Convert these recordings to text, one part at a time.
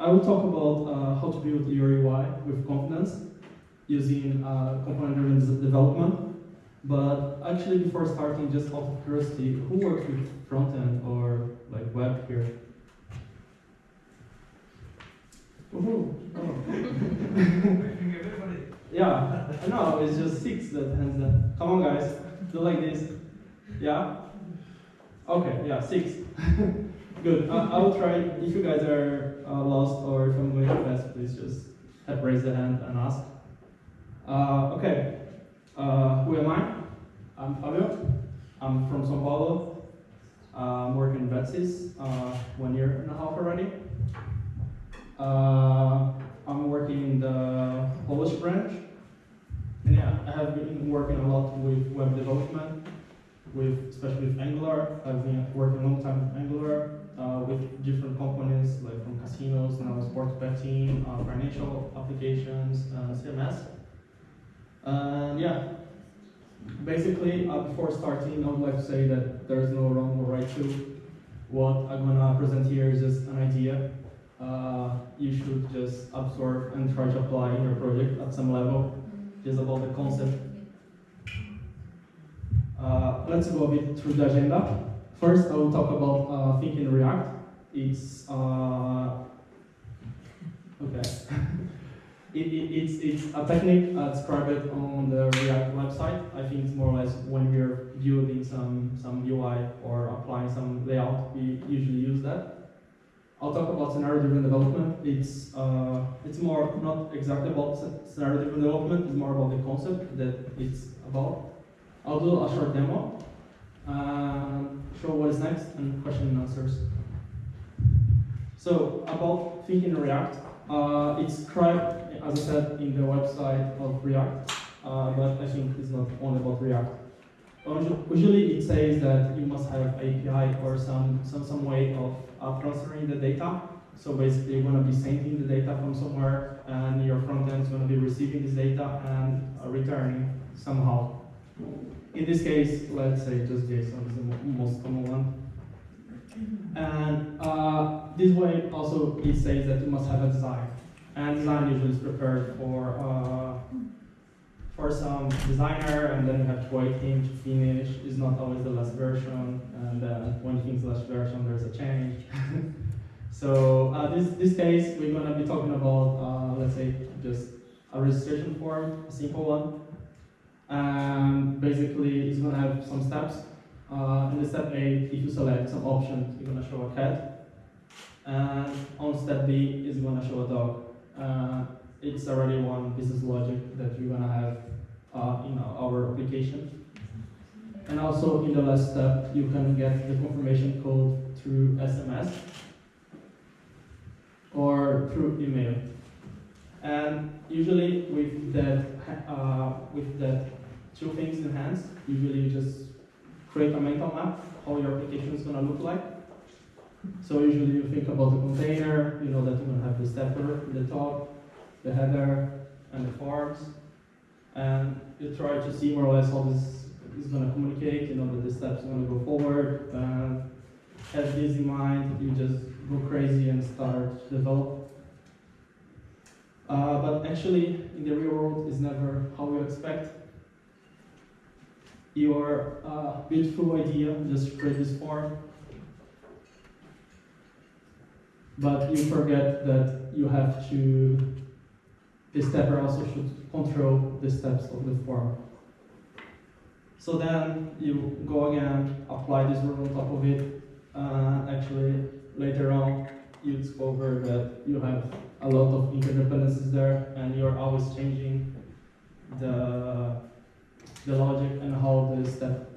I will talk about how to build your UI with confidence using component-driven development. But actually, before starting, just out of curiosity, who works with front-end or like web here? Woohoo! Oh. Yeah, no, it's just 6 that hands up. Come on, guys, do like this. Yeah? Okay, yeah, 6. Good. I will try. If you guys are lost or if I'm going too fast, please just raise the hand and ask. Okay. Who am I? I'm Fabio. I'm from São Paulo. I'm working in Betsys 1.5 years already. I'm working in the Polish branch. And yeah, I have been working a lot with web development, especially with Angular. I've been working a long time with Angular, with different companies, like from casinos, now sports betting, financial applications, CMS. And yeah, basically, before starting, I would like to say that there is no wrong or right tool. What I'm gonna present here is just an idea. You should just absorb and try to apply in your project at some level, just about the concept. Let's go a bit through the agenda. First, I will talk about thinking React. It's okay. It's a technique described on the React website. I think it's more or less when we're building some UI or applying some layout, we usually use that. I'll talk about scenario-driven development. It's more not exactly about scenario-driven development. It's more about the concept that it's about. I'll do a short demo, show what is next, and question and answers. So about thinking React, it's described, as I said, in the website of React, but I think it's not only about React. Usually it says that you must have API or some way of transferring the data. So basically you're going to be sending the data from somewhere and your front end is going to be receiving this data and returning somehow. In this case, let's say just JSON is the most common one. And this way also it says that you must have a design. And design usually is prepared for some designer, and then you have to wait him to finish. It's not always the last version, and when he thinks last version, there's a change. So this case, we're going to be talking about, let's say, just a registration form, a simple one. And basically, it's going to have some steps. In the step A, if you select some options, you're going to show a cat. And on step B, it's going to show a dog. It's already one business logic that you're going to have in our application. And also, in the last step, you can get the confirmation code through SMS or through email. And usually, with that two things in hand, usually you just create a mental map how your application is going to look like. So usually you think about the container, you know that you're going to have the stepper in the top, the header, and the forms. And you try to see more or less how this is going to communicate, you know that the steps are going to go forward. And have this in mind, you just go crazy and start to develop. But actually, in the real world, it's never how you expect. Your beautiful idea, just create this form. But you forget that you have to, the stepper also should control the steps of the form. So then you go again, apply this rule on top of it. Actually, later on, you discover that you have a lot of interdependencies there, and you're always changing the logic and how the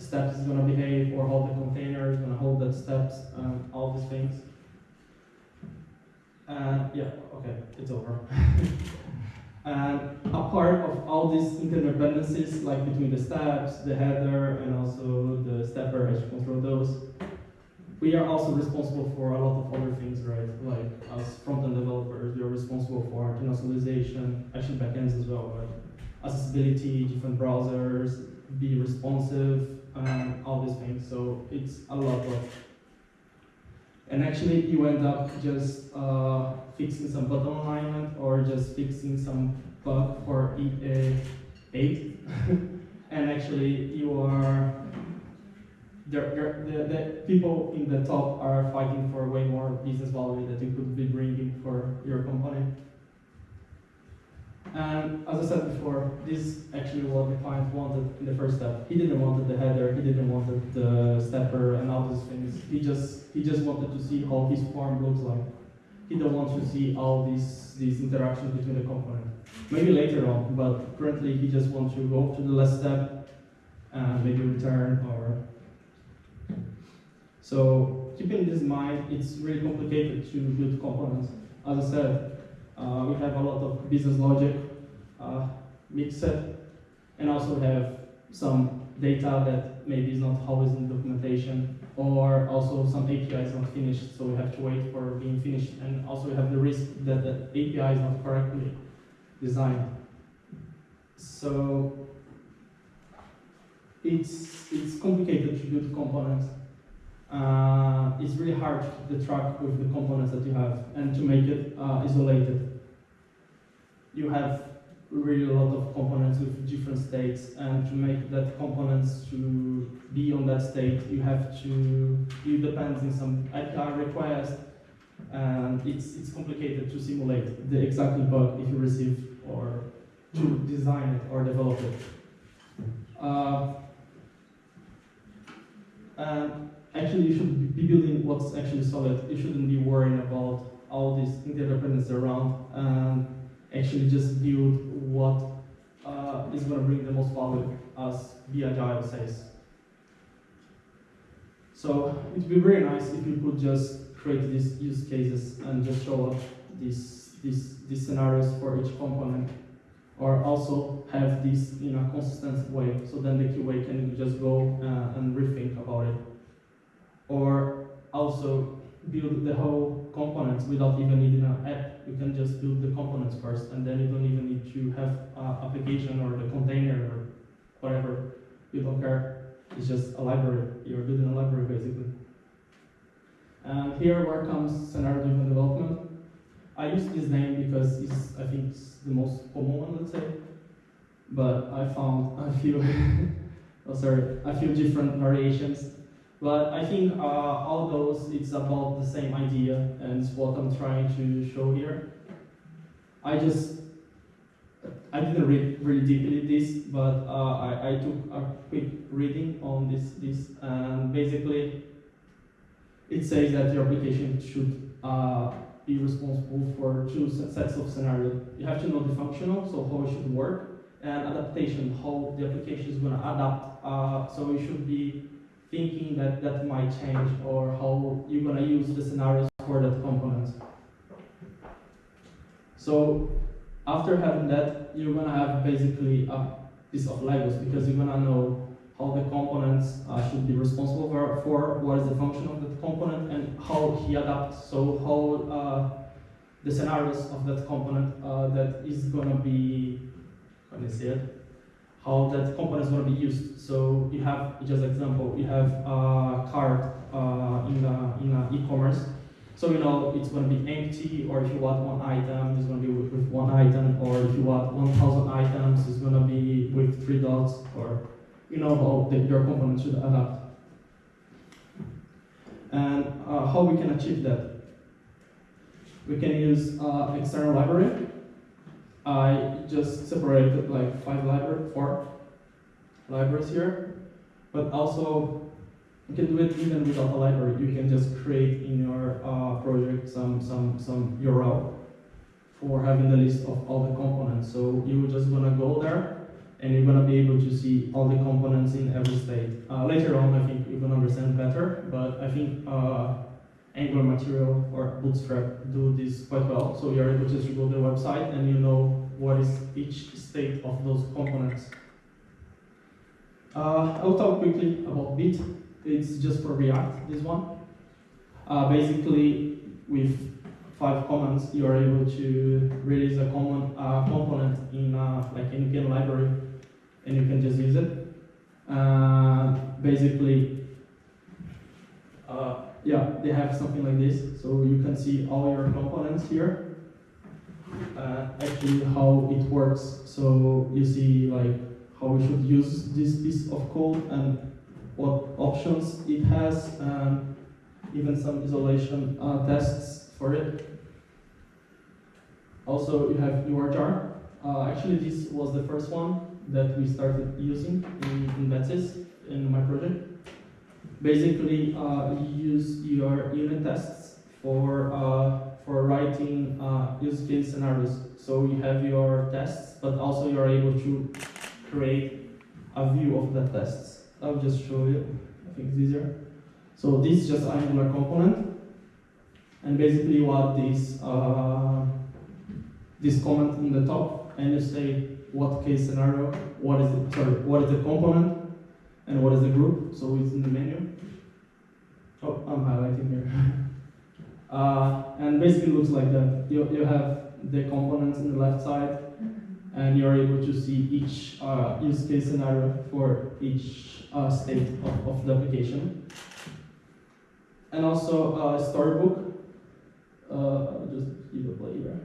steps is going to behave, or how the container is going to hold that steps, and all these things. Yeah, okay, it's over. And a part of all these interdependencies, like between the steps, the header, and also the stepper as you control those, we are also responsible for a lot of other things, right? Like as front-end developers, we are responsible for internationalization, actually backends as well, right? Accessibility, different browsers, be responsive, all these things. So it's a lot of And actually, you end up just fixing some button alignment or just fixing some bug for 8. And actually, you are the people in the top are fighting for way more business value that you could be bringing for your company. And as I said before, this is actually what the client wanted in the first step. He didn't want the header, he didn't want the stepper and all these things. He just wanted to see how his form looks like. He don't want to see all these interactions between the component. Maybe later on, but currently he just wants to go to the last step and maybe return or. So keeping this in mind, it's really complicated to build components. As I said, we have a lot of business logic mixed, and also have some data that maybe is not always in documentation, or also some API is not finished, so we have to wait for being finished, and also we have the risk that the API is not correctly designed. So it's complicated to build components. It's really hard to keep the track with the components that you have and to make it isolated. You have really a lot of components with different states, and to make that components to be on that state, you have to, it depends on some API request, and it's complicated to simulate the exact bug if you receive, or to design it or develop it. And actually, you should be building what's actually solid. You shouldn't be worrying about all these interdependence around, and actually just build what is going to bring the most value, as Be Agile says. So it would be very nice if you could just create these use cases and just show up these scenarios for each component, or also have this in a consistent way, so then the QA can just go and rethink about it. Or also build the whole components without even needing an app. You can just build the components first, and then you don't even need to have an application or the container or whatever. You don't care. It's just a library. You're building a library basically. And here where comes scenario-driven development. I use this name because I think it's the most common one, let's say. But I found a few, a few different variations. But I think all those, it's about the same idea, and it's what I'm trying to show here. I didn't read really deeply this, but I took a quick reading on this, and basically it says that your application should be responsible for two sets of scenarios. You have to know the functional, so how it should work, and adaptation, how the application is going to adapt. So you should be thinking that might change, or how you're going to use the scenarios for that component. So after having that, you're going to have basically a piece of Legos, because you're going to know how the components should be responsible for what is the function of that component, and how he adapts, so how the scenarios of that component that is going to be, can you see it? How that component is going to be used. So you have, just example, you have a cart in e-commerce. So you know it's going to be empty, or if you want one item, it's going to be with one item, or if you want 1,000 items, it's going to be with 3 dots, or you know how your component should adapt. And how we can achieve that? We can use external library. I just separated like 4 libraries here, but also you can do it even without a library. You can just create in your project some URL for having the list of all the components. So you're just gonna go there, and you're gonna be able to see all the components in every state. Later on, I think you're gonna understand better, but I think Angular Material or Bootstrap do this quite well. So you're able to just go to the website, and you know what is each state of those components. I'll talk quickly about Bit. It's just for React, this one. Basically, with 5 commands, you are able to release a component in like an NPM library, and you can just use it. Basically, yeah, they have something like this. So you can see all your components here. Actually, how it works. So you see like how we should use this piece of code and what options it has, and even some isolation tests for it. Also, you have URJAR. Actually, this was the first one that we started using in Betsys in my project. Basically, you use your unit tests for writing use case scenarios. So you have your tests, but also you are able to create a view of the tests. I'll just show you. I think it's easier. So this is just an Angular component, and basically what this comment in the top, and you say what case scenario, what is the component, and what is the group. So it's in the menu. Oh, I'm highlighting here. And basically looks like that. You have the components in the left side, and you're able to see each use case scenario for each state of the application. And also Storybook, I'll just give a play here,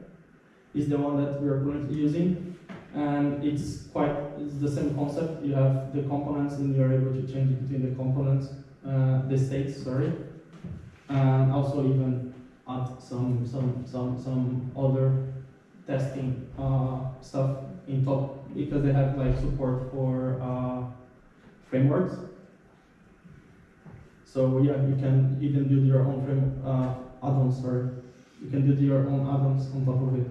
is the one that we are currently using. And it's the same concept. You have the components and you're able to change between the components, the states, sorry. And also even add some other testing stuff in top, because they have like support for frameworks. So yeah, you can even build your own add-ons, sorry. You can build your own add-ons on top of it.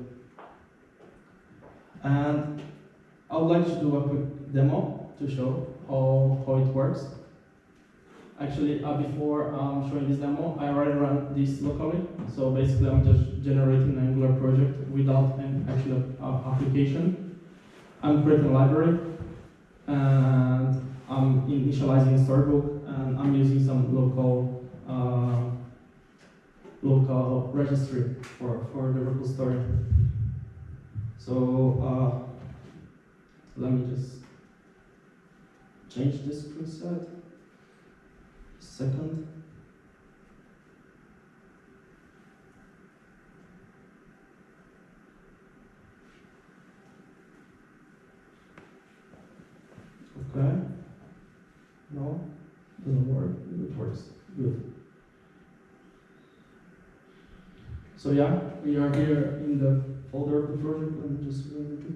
And I would like to do a quick demo to show how it works. Actually, before showing this demo, I already ran this locally. So basically, I'm just generating an Angular project without an actual application. I'm creating a library, and I'm initializing Storybook, and I'm using some local registry for the local story. So let me just change this preset. Second. Okay. No, doesn't work. It works. Good. So yeah, we are here in the folder of the project. Let me just remove it.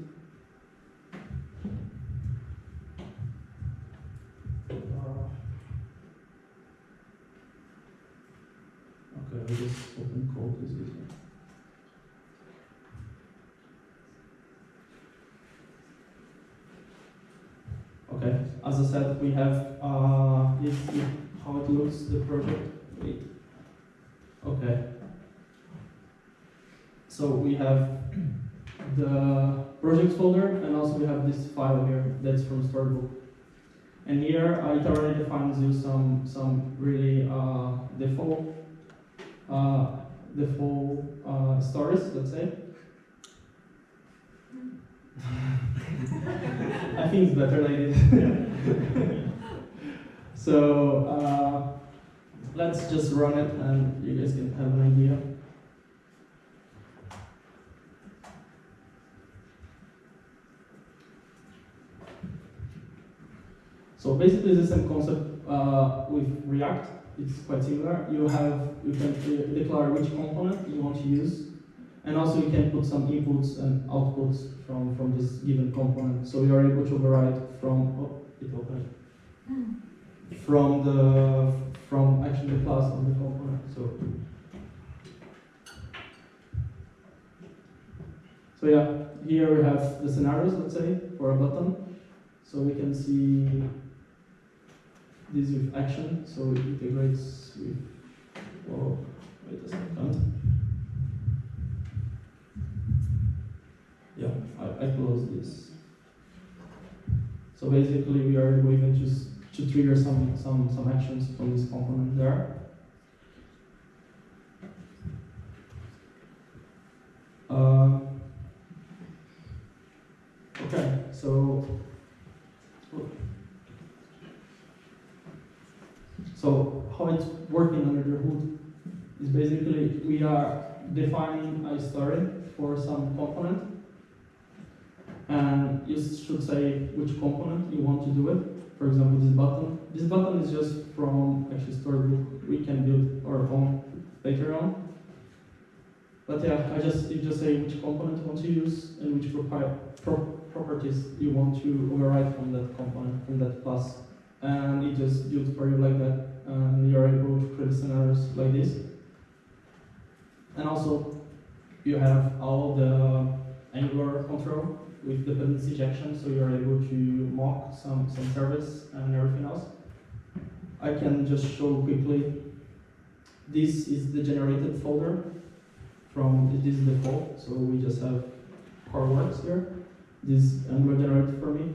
Okay, I just open code is easier. Okay, as I said, we have this how it looks, the project. Wait. Okay. So we have the project folder, and also we have this file here that's from Storybook. And here it already defines you some really default stories, let's say. I think it's better like this. So let's just run it, and you guys can have an idea. So basically the same concept with React. It's quite similar. You can declare which component you want to use, and also you can put some inputs and outputs from this given component. So you are able to override from from actually the class of the component. So yeah, here we have the scenarios, let's say, for a button. So we can see this with action, so it integrates with, oh, wait a second. Yeah, I close this. So basically we are able even just to trigger some actions from this component there. Okay, so how it working under the hood is basically we are defining a story for some component, and you should say which component you want to do it. For example, this button. This button is just from actually storybook. We can build our own later on. But yeah, you just say which component you want to use and which properties you want to override from that component, from that class. And it just builds for you like that. And you're able to create scenarios like this. And also, you have all the Angular control with dependency injection, so you're able to mock some service and everything else. I can just show quickly. This is the generated folder from this default, so we just have core works here. This Angular generated for me.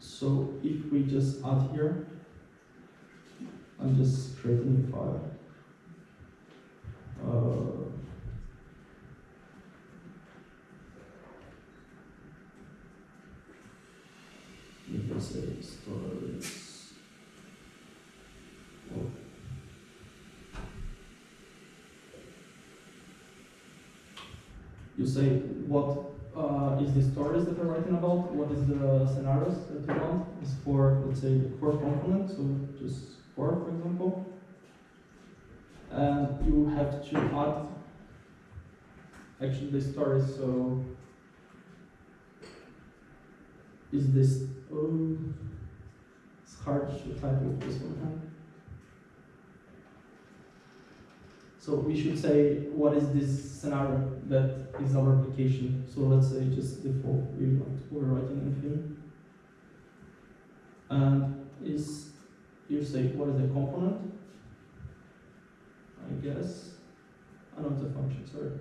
So if we just add here, I'm just creating a new file. You can say stories. Oh. You say what is the stories that you're writing about, what is the scenarios that you want, is for, let's say, the core component, so just core, for example. And you have to add actually the stories, so is this, it's hard to type with this one hand. So we should say what is this scenario that is our application. So let's say just default, we want to overwrite anything. And you say what is the component? I guess. I know it's a function, sorry.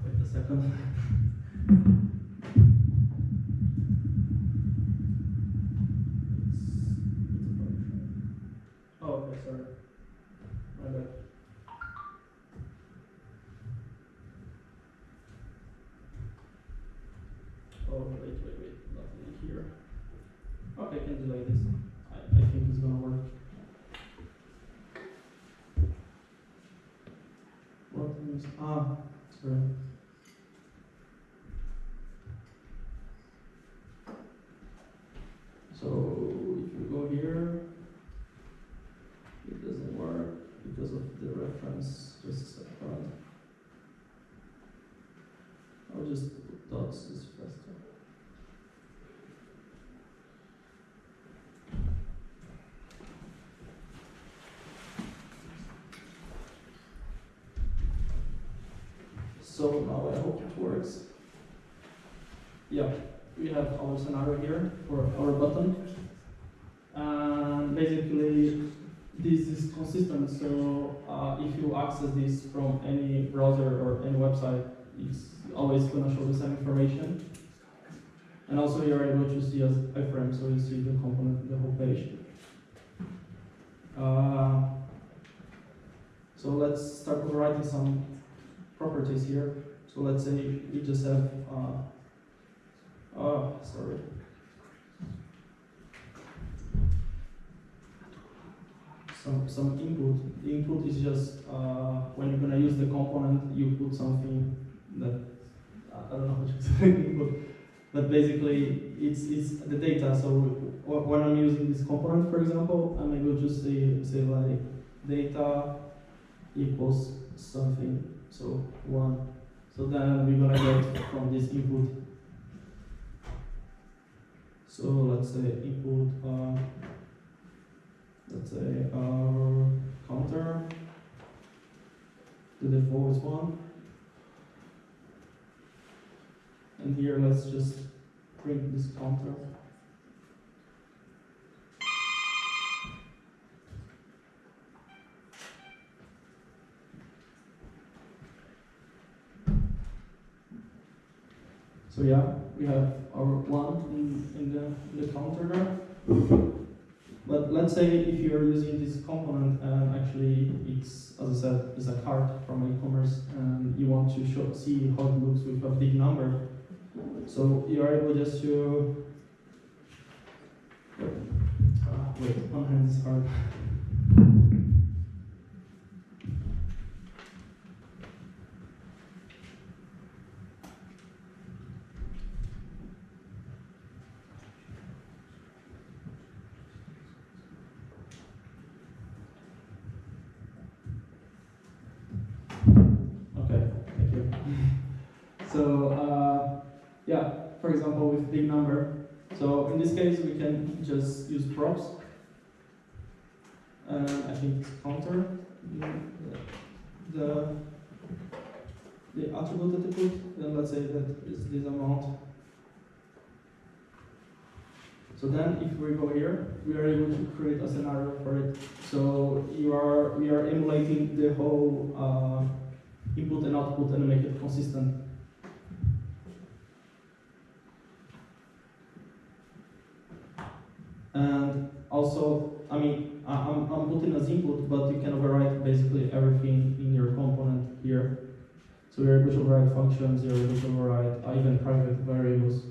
Wait a second. Oh, okay, sorry. My bad. Oh, wait, not really here. Okay, I can delay this. I think it's gonna work. What is, sorry. So if you go here, it doesn't work because of the reference. Just a second. I'll just put dots, it's faster. So now I hope it works. Yeah, we have our scenario here for our button. And basically, this is consistent. So if you access this from any browser or any website, it's always going to show the same information. And also, you're able to see as iframe, so you see the component, the whole page. So let's start writing some properties here. So let's say we just have, sorry. Some input. The input is just when you're gonna use the component, you put something that I don't know how to explain input, but basically it's the data. So when I'm using this component, for example, I'm able to say like data equals something. So 1. So then we're gonna get from this input. So let's say input. Let's say counter. The default is 1. And here let's just print this counter. So So yeah, we have our one in the counter there. But let's say if you're using this component and actually it's, as I said, is a cart from e-commerce and you want to see how it looks with a big number. So you're able just to, wait, one hand is hard. Okay, thank you. So, yeah, for example, with big number. So in this case, we can just use props. I think it's counter the attribute that they put. Then let's say that is this amount. So then, if we go here, we are able to create a scenario for it. So we are emulating the whole input and output and make it consistent. And also, I mean, I'm putting as input, but you can override basically everything in your component here. So you're able to override functions, you're able to override even private variables.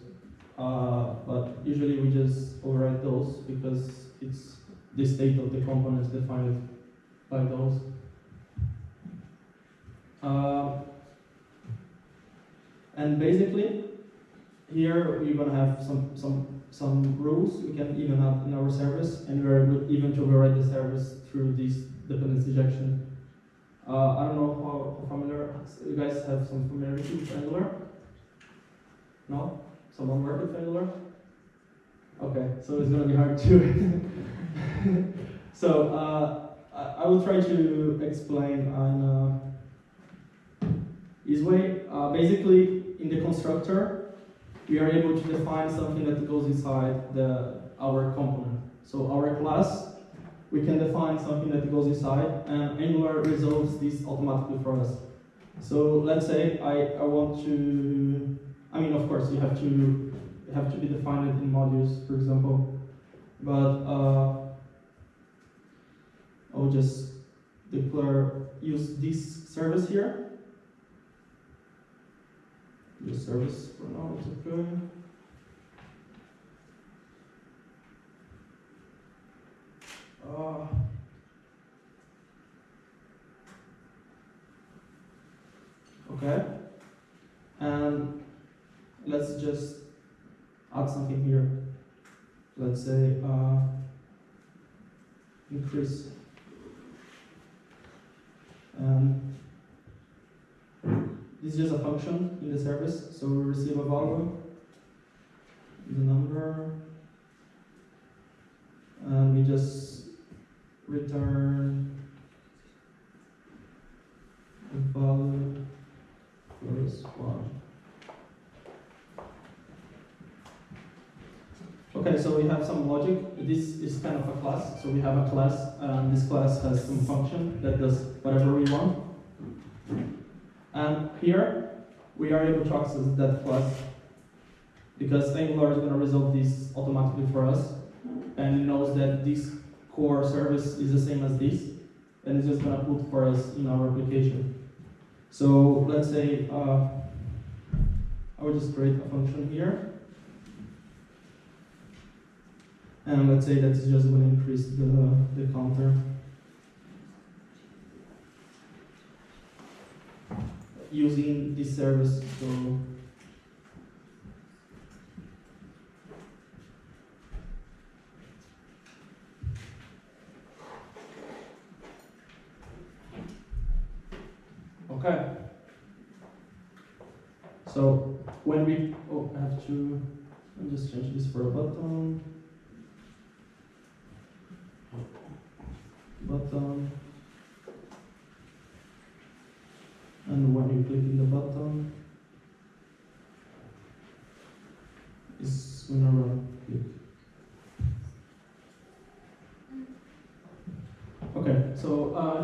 But usually we just override those because it's the state of the components defined by those. And basically, here we're gonna have some rules we can even have in our service, and we're able even to override the service through this dependency injection. I don't know how familiar you guys have some familiarity with Angular. No? Someone work with Angular? Okay, so it's gonna be hard too. So I will try to explain in a easy way. Basically, in the constructor, we are able to define something that goes inside our component. So our class, we can define something that goes inside, and Angular resolves this automatically for us. So let's say I want to, I mean, of course, you have to be defined in modules, for example. But I'll just use this service here. This service for now is okay. Okay, and let's just add something here. Let's say increase, and this is just a function in the service. So we receive a value, the number, and we just return the value plus 1. Okay, so we have some logic. This is kind of a class. So we have a class, and this class has some function that does whatever we want. And here, we are able to access that class because Angular is going to resolve this automatically for us, and it knows that this core service is the same as this, and it's just going to put for us in our application. So let's say I will just create a function here, and let's say that it's just going to increase the counter using this service. So okay. So when we I have to let me just change this for a button. And when you click in the button, it's gonna run click. Okay, so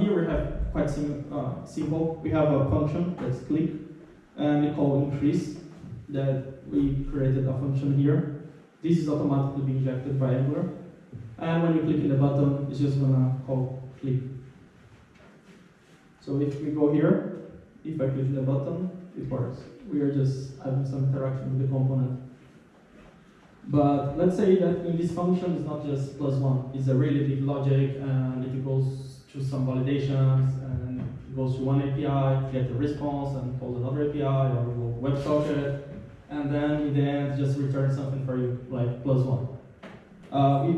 here we have quite simple. We have a function that's click, and we call increase. that we created a function here. This is automatically being injected by Angular. And when you click in the button, it's just gonna call click. So if we go here, if I click the button, it works. We are just having some interaction with the component. But let's say that in this function, it's not just +1. It's a really big logic, and it goes through some validations, and it goes through one API, get a response, and calls another API, or WebSocket, and then in the end, just return something for you, like +1.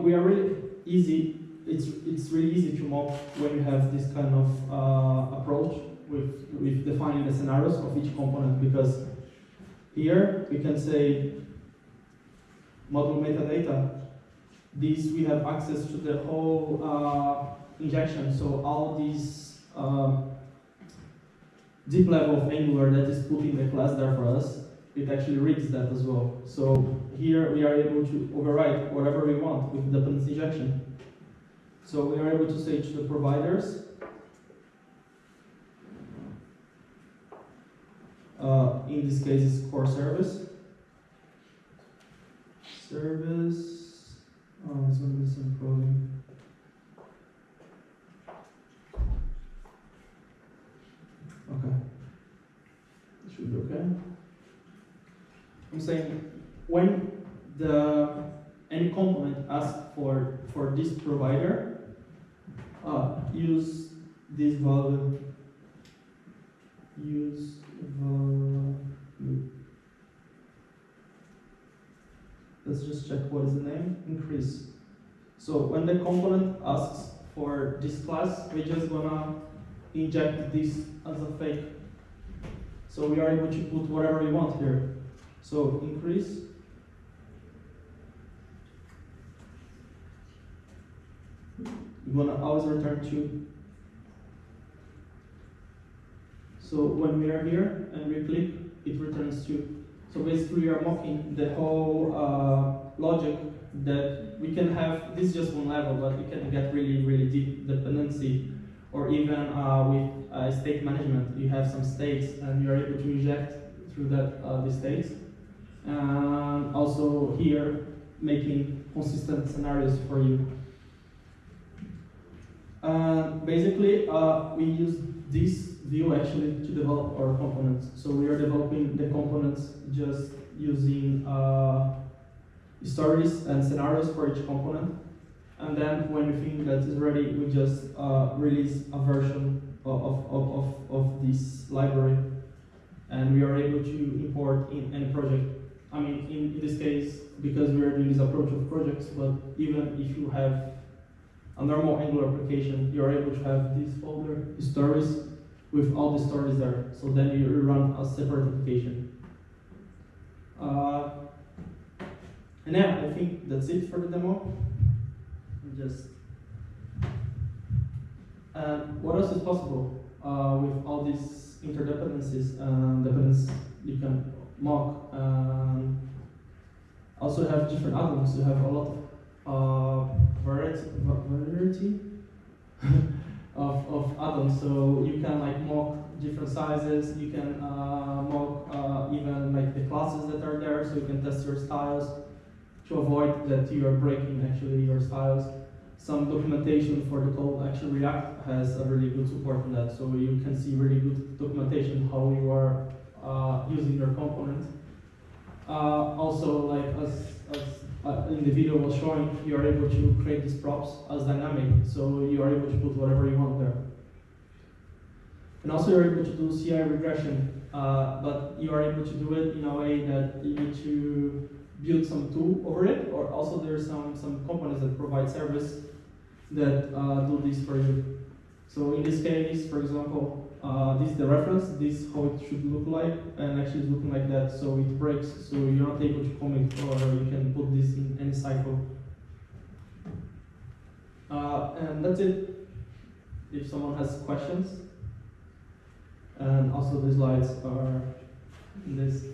We are really easy. It's really easy to mock when you have this kind of approach with defining the scenarios of each component, because here we can say module metadata. These we have access to the whole injection, so all these deep level of Angular that is put in the class there for us, it actually reads that as well. So here we are able to override whatever we want with dependency injection. So we are able to say to the providers, in this case it's core service. Service, oh, it's going to be some coding. Okay, it should be okay. I'm saying when any component asks for this provider, use this value. Use value. Let's just check what is the name. Increase. So when the component asks for this class, we're just gonna inject this as a fake. So we are able to put whatever we want here. So increase. We're gonna always return 2. So when we are here and we click, it returns 2. So basically we are mocking the whole logic that we can have. This is just one level, but we can get really, really deep dependency. Or even with state management, you have some states and you're able to inject through that the states. And also here, making consistent scenarios for you. Basically, we use this view actually to develop our components. So we are developing the components just using stories and scenarios for each component. And then when we think that is ready, we just release a version of this library. And we are able to import in any project. I mean, in this case, because we are doing this approach of projects, but even if you have a normal Angular application, you are able to have this folder, stories, with all the stories there. So then you run a separate application. And yeah, I think that's it for the demo. What else is possible with all these interdependencies and dependence you can mock? Also have different add-ons. You have a lot of variety of add-ons. So you can like mock different sizes. You can mock even like the classes that are there, so you can test your styles to avoid that you are breaking actually your styles. Some documentation for the code, actually React has a really good support on that, so you can see really good documentation how you are using your component. Also, like as in the video was showing, you are able to create these props as dynamic, so you are able to put whatever you want there. And also you're able to do CI regression, but you are able to do it in a way that you need to build some tool over it, or also there's some components that provide service that do this for you. So in this case, for example, this is the reference, this is how it should look like, and actually it's looking like that, so it breaks, so you're not able to commit, or you can put this in any cycle. And that's it, if someone has questions. And also the slides are in this.